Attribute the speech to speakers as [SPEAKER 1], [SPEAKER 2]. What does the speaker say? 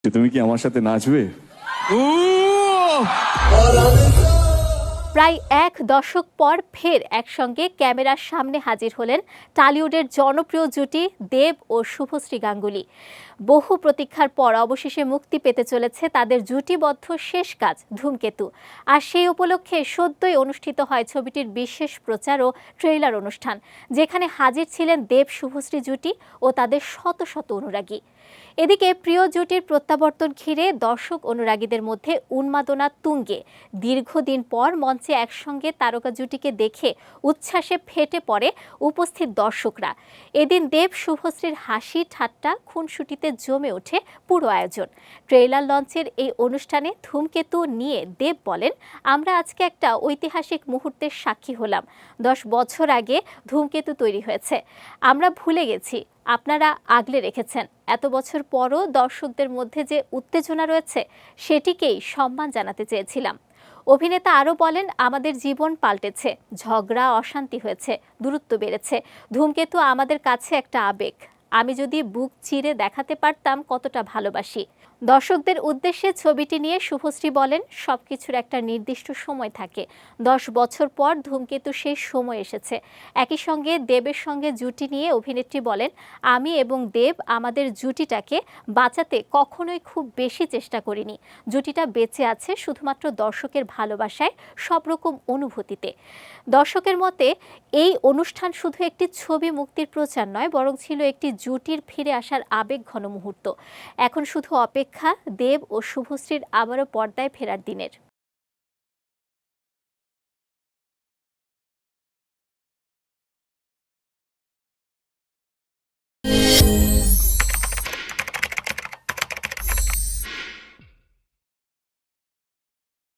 [SPEAKER 1] তুমি কি আমার সাথে নাচবে?
[SPEAKER 2] প্রায় এক দশক পর ফের একসঙ্গে ক্যামেরার সামনে হাজির হলেন টলিউডের জনপ্রিয় জুটি দেব ও শুভশ্রী গাঙ্গুলী। বহু প্রতীক্ষার পর অবশেষে মুক্তি পেতে চলেছে তাদের জুটিবদ্ধ শেষ কাজ ধূমকেতু। আর সেই উপলক্ষে সদ্যই অনুষ্ঠিত হয় ছবিটির বিশেষ প্রচার ও ট্রেইলার অনুষ্ঠান, যেখানে হাজির ছিলেন দেব শুভশ্রী জুটি ও তাদের শত শত অনুরাগী। এদিকে প্রিয় জুটির প্রত্যাবর্তন ঘিরে দর্শক অনুরাগীদের মধ্যে উন্মাদনা তুঙ্গে। দীর্ঘদিন পর মঞ্চে একসঙ্গে তারকা জুটিকে দেখে উচ্ছ্বাসে ফেটে পড়ে উপস্থিত দর্শকরা। এদিন দেব শুভশ্রীর হাসি ঠাট্টা খুনসুটিতে জমে ওঠে পুরো আয়োজন। ট্রেইলার লঞ্চের এই অনুষ্ঠানে ধূমকেতু নিয়ে দেব বলেন, আমরা আজকে একটা ঐতিহাসিক মুহূর্তের সাক্ষী হলাম। 10 বছর আগে ধূমকেতু তৈরি হয়েছে, আমরা ভুলে গেছি, আপনারা আগলে রেখেছেন। এত বছর পরও দর্শকদের মধ্যে যে উত্তেজনা রয়েছে, সেটিকেই সম্মান জানাতে চেয়েছিলাম। অভিনেতা আরও বলেন, আমাদের জীবন পাল্টেছে, ঝগড়া অশান্তি হয়েছে, দূরত্ব বেড়েছে। ধূমকেতু আমাদের কাছে একটা আবেগ। আমি যদি বুক চিরে দেখাতে পারতাম কতটা ভালোবাসি। দর্শকদের উদ্দেশ্যে ছবিটি নিয়ে শুভশ্রী বলেন, সবকিছুর একটা নির্দিষ্ট সময় থাকে। 10 বছর পর ধূমকেতু সেই সময় এসেছে। একই সঙ্গে দেবের সঙ্গে জুটি নিয়ে অভিনেত্রী বলেন, আমি এবং দেব আমাদের জুটিটাকে বাঁচাতে কখনোই খুব বেশি চেষ্টা করিনি। জুটিটা বেঁচে আছে শুধুমাত্র দর্শকের ভালোবাসায়, সব রকম অনুভূতিতে। দর্শকের মতে এই অনুষ্ঠান শুধু একটি ছবি মুক্তির প্রচার নয়, বরং ছিল একটি জুটির ফিরে আসার আবেগঘন মুহূর্ত। এখন শুধু অপেক্ষা দেব ও শুভশ্রীর আবারও পর্দায় ফেরার দিনের।